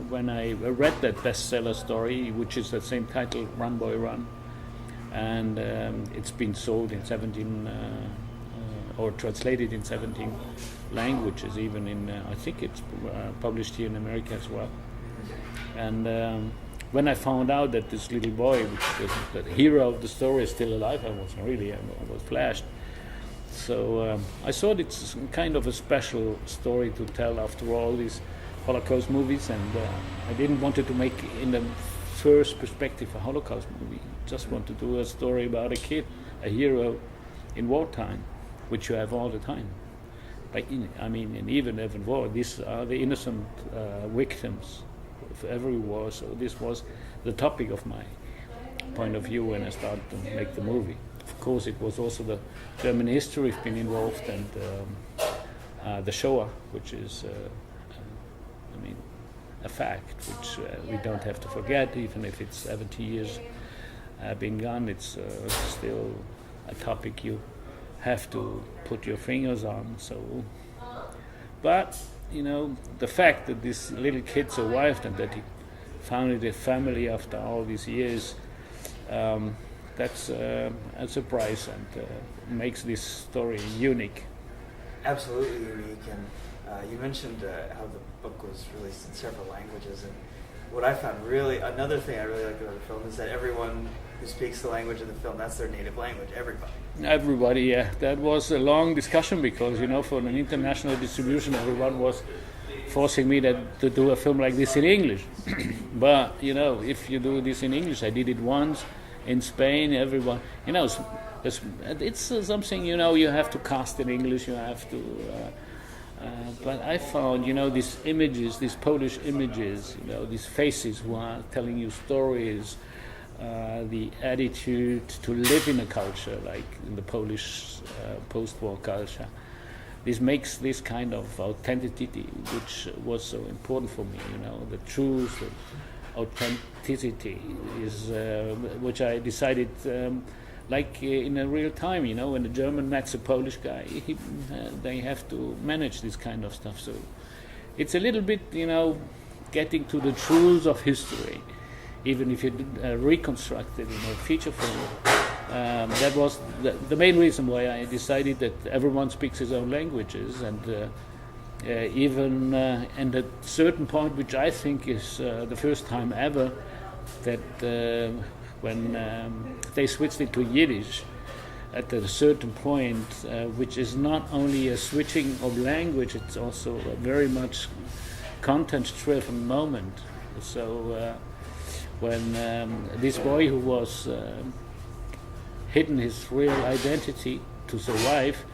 when I read that bestseller story, which is the same title, Run Boy Run, and it's been sold in 17 or translated in 17 languages, even in I think it's published here in America as well. And when I found out that this little boy, which the hero of the story, is still alive, I was flashed. So I thought it's kind of a special story to tell after all these Holocaust movies, and I didn't want to make in the first perspective a Holocaust movie. Just want to do a story about a kid, a hero in wartime, which you have all the time. In even war, these are the innocent victims of every war. So this was the topic of my point of view when I started to make the movie. Of course, it was also the German history has been involved, and the Shoah, which is, a fact which we don't have to forget, even if it's 70 years been gone. It's still a topic you have to put your fingers on. So, but the fact that this little kid survived and that he founded a family after all these years. That's a surprise and makes this story unique. Absolutely unique, and you mentioned how the book was released in several languages, and what I found another thing I really liked about the film is that everyone who speaks the language in the film, that's their native language, everybody, yeah. That was a long discussion because, for an international distribution, everyone was forcing me to do a film like this in English. But, if you do this in English, I did it once, in Spain, everyone, it's something, you have to cast in English, you have to, but I found, these images, these Polish images, these faces who are telling you stories, the attitude to live in a culture, like in the Polish post-war culture, this makes this kind of authenticity, which was so important for me, the truth, authenticity is which I decided in a real time, when the German meets a Polish guy, they have to manage this kind of stuff. So it's a little bit, getting to the truths of history, even if you reconstruct it in a feature film. That was the main reason why I decided that everyone speaks his own languages, and even and at a certain point, which I think is the first time ever, that when they switched it to Yiddish, at a certain point, which is not only a switching of language, it's also a very much content-driven moment. So when this boy who was hidden his real identity to survive,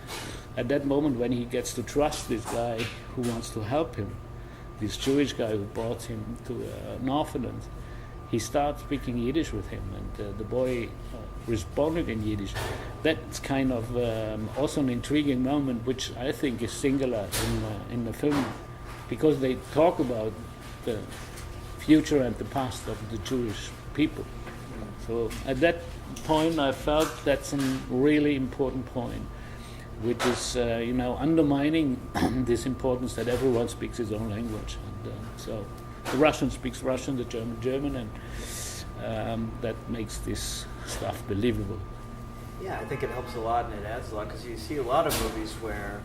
at that moment when he gets to trust this guy who wants to help him, this Jewish guy who brought him to an orphanage, he starts speaking Yiddish with him, and the boy responded in Yiddish. That's kind of also an intriguing moment, which I think is singular in the film, because they talk about the future and the past of the Jewish people. So at that point, I felt that's a really important point, which is, undermining this importance that everyone speaks his own language. And so the Russian speaks Russian, the German, and that makes this stuff believable. Yeah, I think it helps a lot and it adds a lot, because you see a lot of movies where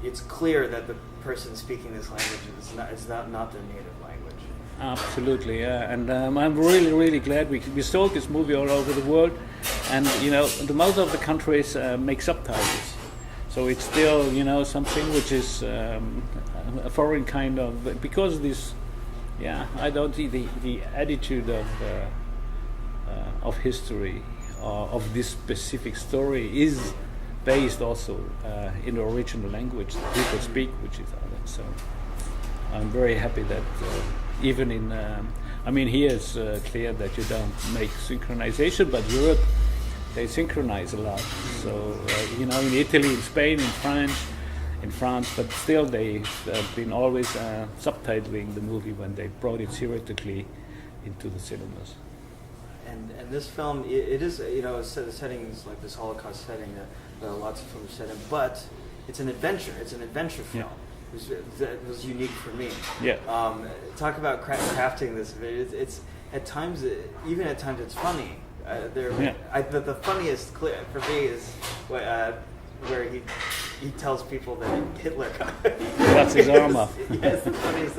it's clear that the person speaking this language is not their native language. Absolutely, yeah, and I'm really, really glad we sold this movie all over the world, and the most of the countries make subtitles, so it's still something which is a foreign kind of, because this, I don't see the attitude of history of this specific story is based also in the original language that people speak, which is other. So I'm very happy that. Even in, here it's clear that you don't make synchronization, but Europe, they synchronize a lot. So, in Italy, in Spain, in France, but still they've been always subtitling the movie when they brought it theoretically into the cinemas. And this film, it is, a set of settings like this Holocaust setting that lots of films set in, but it's an adventure. It's an adventure film. that was unique for me. Yeah. Talk about crafting this video. It's at times, even at times, it's funny. The funniest clip for me is where he tells people that Hitler cuts his arm off. Yes, the funniest.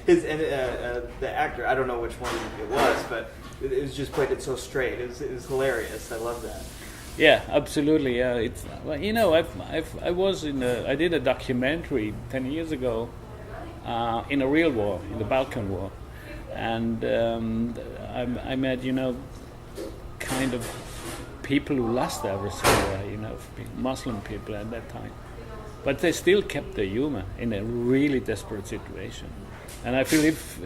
The actor, I don't know which one it was, but it was just played it so straight. It was hilarious. I love that. Yeah, absolutely. Yeah, it's I did a documentary 10 years ago in a real war, in the Balkan War, and I met kind of people who lost everything, Muslim people at that time, but they still kept their humor in a really desperate situation. And I feel if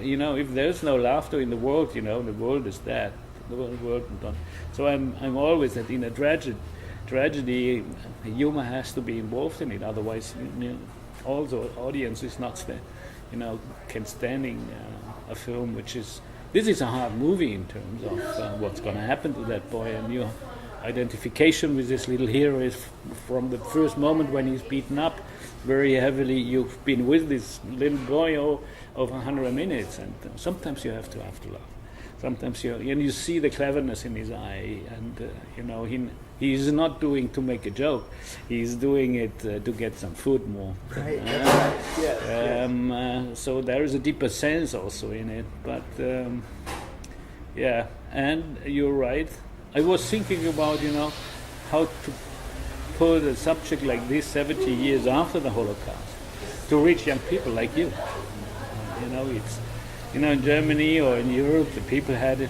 there's no laughter in the world, the world is dead. The world is done. So I'm always that in a tragedy, humor has to be involved in it. Otherwise, also audience is not standing a film which is. This is a hard movie in terms of what's going to happen to that boy, and your identification with this little hero is from the first moment when he's beaten up very heavily. You've been with this little boy over 100 minutes, and sometimes you have to laugh. Sometimes you see the cleverness in his eye, and he's not doing to make a joke. He's doing it to get some food more. Right. Right. Yes. So there is a deeper sense also in it. But and you're right. I was thinking about how to put a subject like this 70 years after the Holocaust to reach young people like you. It's. In Germany or in Europe, the people had to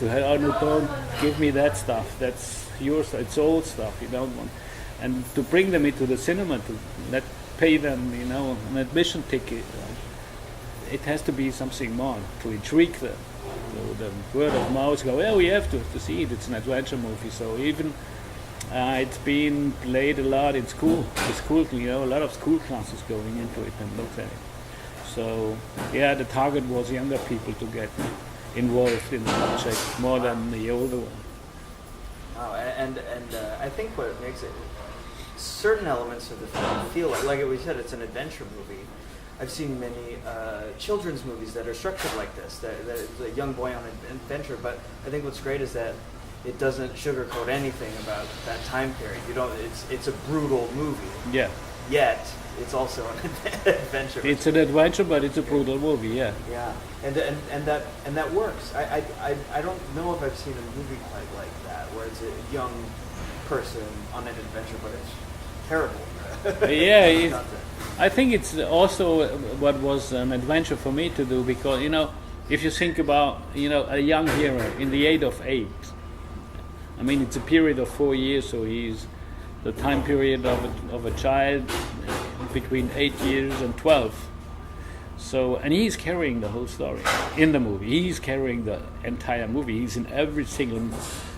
have, oh no, don't give me that stuff. That's yours. It's old stuff. You don't want. And to bring them into the cinema, to pay them, an admission ticket. It has to be something more to intrigue them. So the word of mouth go, well, we have to see it. It's an adventure movie. So even it's been played a lot in school. A lot of school classes going into it and looked at it. So, the target was younger people to get involved in the project more than the older one. Wow, and I think what makes it, certain elements of the film feel like we said, it's an adventure movie. I've seen many children's movies that are structured like this, that it's a young boy on an adventure, but I think what's great is that it doesn't sugarcoat anything about that time period. It's a brutal movie. Yeah. Yet, it's also an adventure. It's an adventure, but it's a brutal movie, yeah. Yeah, and that works. I don't know if I've seen a movie quite like that, where it's a young person on an adventure, but it's terrible. Yeah, I think it's also what was an adventure for me to do, because if you think about a young hero in the age of 8, I mean it's a period of 4 years, so he's the time period of a child between 8 years and 12. So, and he's carrying the whole story in the movie. He's carrying the entire movie. He's in every single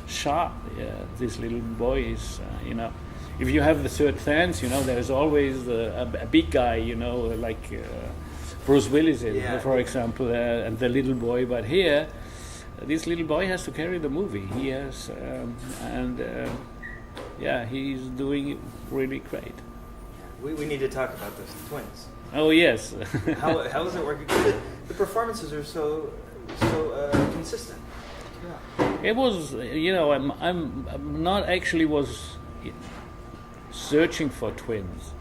shot. Yeah, this little boy is, if you have the third sense, there's always a big guy, like Bruce Willis is, for example, and the little boy. But here, this little boy has to carry the movie. He has, he's doing it really great. We need to talk about the twins. Oh yes. How is it working? The performances are so consistent. Yeah. It was, I'm not actually was searching for twins.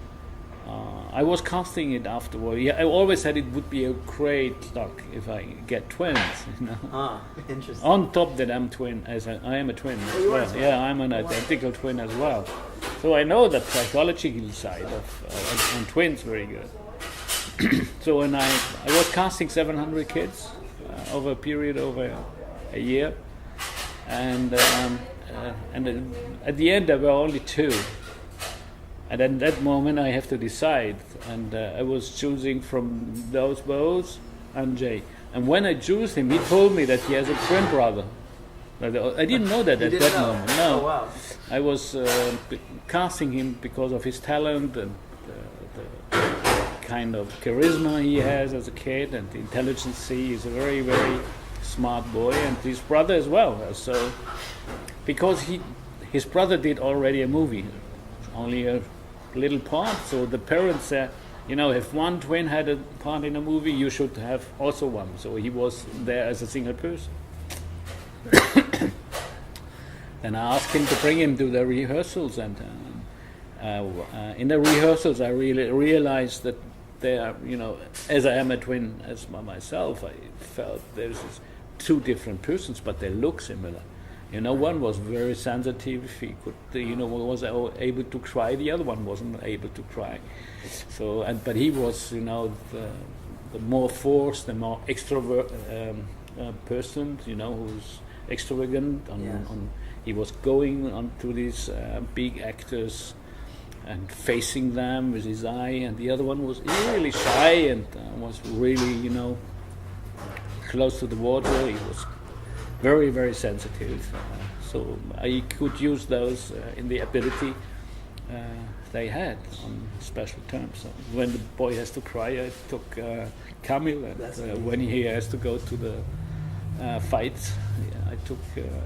I was casting it afterward. Yeah, I always said it would be a great luck if I get twins. Interesting. On top that I am a twin as well. Yeah, I'm an identical twin as well. So I know the psychological side of on twins very good. So when I was casting 700 kids over a period over a year, and at the end there were only 2. And at that moment I have to decide, and I was choosing from those both and Jay. And when I chose him, he told me that he has a twin brother. I didn't know that at that moment. No, oh, wow. I was casting him because of his talent and the kind of charisma he has as a kid, and the intelligence. He's a very, very smart boy, and his brother as well. So, because his brother did already a movie, only a little part. So the parents said, if one twin had a part in a movie, you should have also one. So he was there as a single person. Then I asked him to bring him to the rehearsals, and in the rehearsals I really realized that they are, as I am a twin as myself, I felt there's two different persons, but they look similar. One was very sensitive. He could, was able to cry. The other one wasn't able to cry. So, but he was, the more forced, the more extrovert person, who's extravagant. He was going on to these big actors and facing them with his eye, and the other one was really shy and was really, close to the water. He was very, very sensitive. So I could use those in the ability they had on special terms. So when the boy has to cry, I took Kamil, and when he has to go to the fights, I took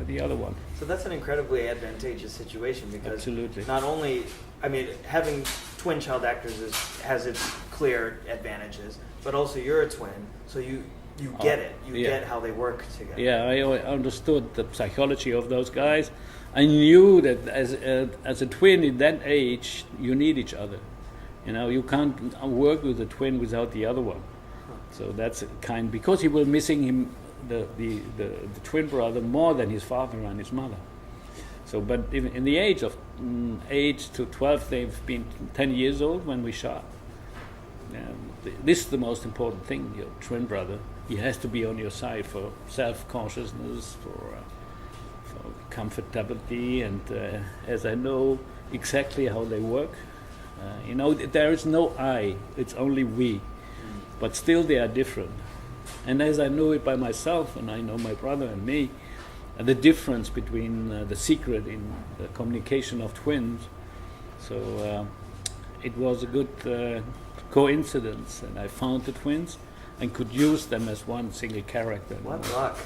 the other one. So that's an incredibly advantageous situation, because absolutely. Not only, having twin child actors has its clear advantages, but also you're a twin, so you get it. You get how they work together. Yeah, I understood the psychology of those guys. I knew that as a twin in that age, you need each other. You can't work with a twin without the other one. So that's because he was missing him, the twin brother, more than his father and his mother. So, but in the age of 8 to 12, they've been 10 years old when we shot. This is the most important thing. Your twin brother, he has to be on your side for self-consciousness, for comfortability, and as I know exactly how they work, there is no I, it's only we, but still they are different. And as I know it by myself, and I know my brother and me, the difference between the secret in the communication of twins. So it was a good coincidence, and I found the twins and could use them as one single character. What luck!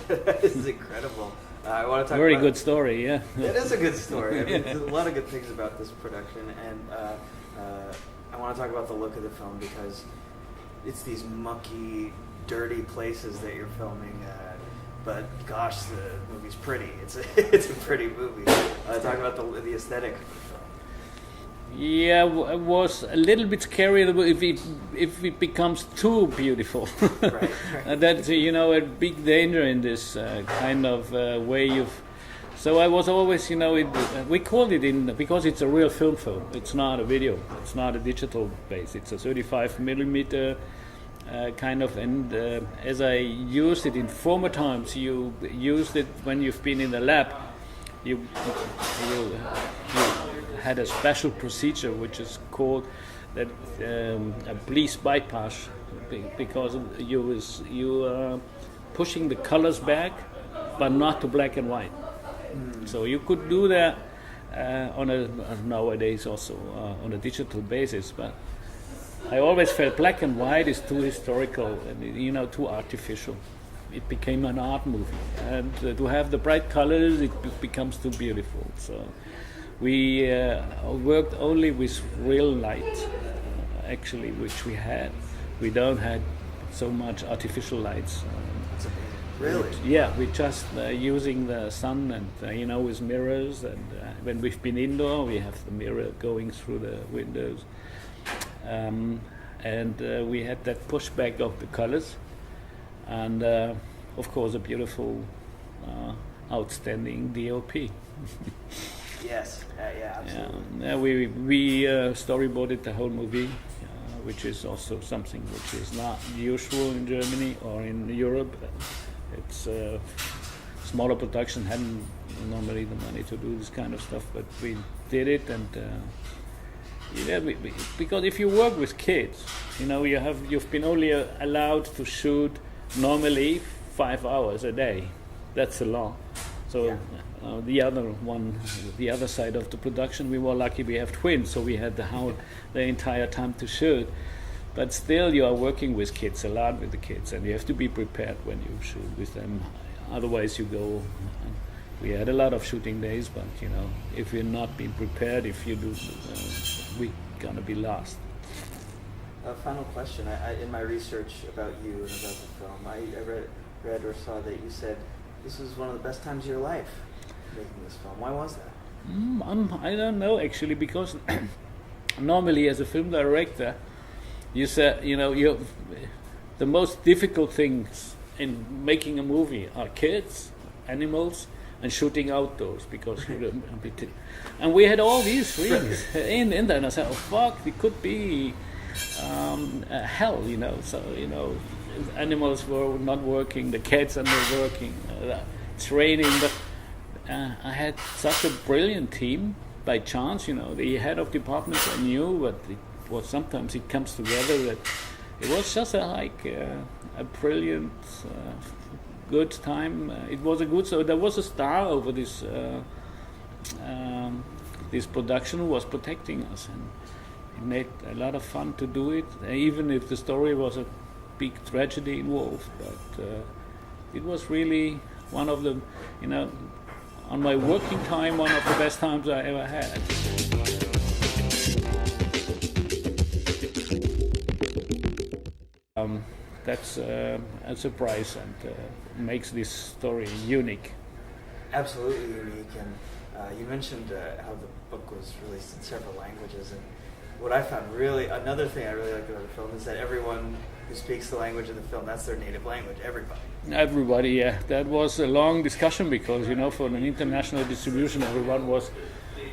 That is incredible. I want to talk. Very good story, yeah. It is a good story. There's a lot of good things about this production, and I want to talk about the look of the film, because it's these mucky, dirty places that you're filming. But gosh, the movie's pretty. It's a pretty movie. Talk about the aesthetic. Yeah, it was a little bit scary if it becomes too beautiful. Right. That's a big danger in this kind of way of. So I was always, we called it because it's a real film. It's not a video. It's not a digital base. It's a 35 millimeter kind of. And as I used it in former times, you used it when you've been in the lab. You had a special procedure which is called that a bleach bypass, because you are pushing the colors back, but not to black and white. So you could do that nowadays also on a digital basis, but I always felt black and white is too historical and too artificial. It became an art movie, and to have the bright colors, it becomes too beautiful. So we worked only with real light, actually, which we had. We don't have so much artificial lights. Really? Yeah, we're just using the sun and with mirrors. And when we've been indoor, we have the mirror going through the windows, and we had that pushback of the colors. And of course, a beautiful, outstanding DOP. Yes, yeah, absolutely. Yeah, we storyboarded the whole movie, which is also something which is not usual in Germany or in Europe. It's smaller production hadn't normally the money to do this kind of stuff, but we did it, and because if you work with kids, you've been only allowed to shoot normally 5 hours a day. That's the law. So the other side of the production, we were lucky we have twins, so we had the entire time to shoot. But still, you are working with kids, a lot with the kids, and you have to be prepared when you shoot with them. Otherwise, you go. We had a lot of shooting days, but if you're not being prepared, if you do, we're gonna be lost. A final question. In my research about you and about the film, I read or saw that you said this was one of the best times of your life making this film. Why was that? I don't know actually, because normally as a film director, you say, the most difficult things in making a movie are kids, animals, and shooting outdoors, because and we had all these things in there, and I said, oh fuck, it could be hell, So animals were not working, the cats are not working, it's raining, but I had such a brilliant team by chance. The head of departments I knew, but sometimes it comes together that it was just a brilliant, good time. It was a good. So there was a star over this this production who was protecting us, and it made a lot of fun to do it, even if the story was a big tragedy involved. But it was really one of the, on my working time, one of the best times I ever had. That's a surprise, and makes this story unique. Absolutely unique, and you mentioned how the book was released in several languages, and what I found another thing I really liked about the film is that everyone who speaks the language in the film, that's their native language, everybody, yeah. That was a long discussion, because, for an international distribution, everyone was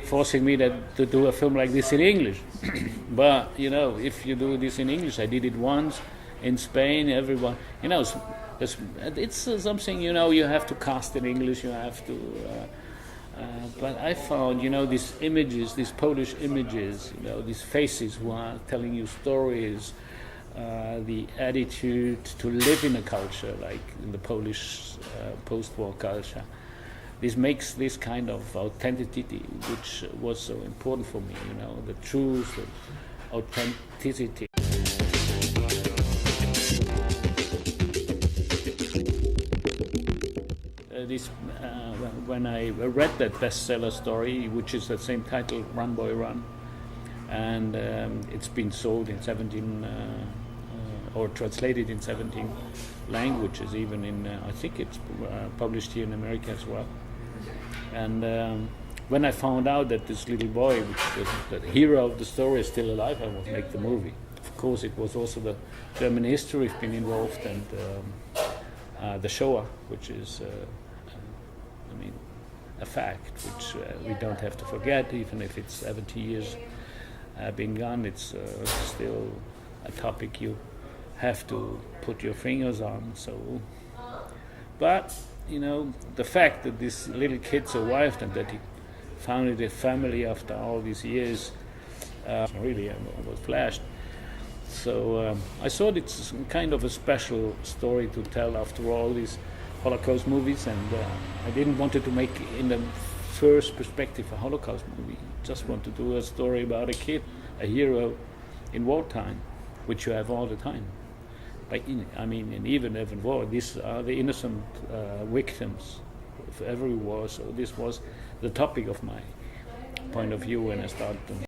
forcing me to do a film like this in English. But, if you do this in English, I did it once in Spain, everyone, it's something, you have to cast in English, you have to, but I found, these images, these Polish images, these faces who are telling you stories, the attitude to live in a culture like in the Polish post-war culture. This makes this kind of authenticity, which was so important for me, the truth, the authenticity. When I read that bestseller story, which is the same title, Run Boy Run, and it's been sold in 17 or translated in 17 languages, even in I think it's published here in America as well. And when I found out that this little boy, which was the hero of the story, is still alive, I would make the movie. Of course, it was also the German history been involved, and the Shoah, which is a fact which we don't have to forget, even if it's 70 years been gone. It's still a topic you have to put your fingers on. So, but the fact that this little kid survived and that he founded a family after all these years, really I was flashed. So I thought it's kind of a special story to tell after all these Holocaust movies, and I didn't want to make in the first perspective a Holocaust movie. Just want to do a story about a kid, a hero in wartime, which you have all the time. And even war, these are the innocent victims of every war. So this was the topic of my point of view when I started.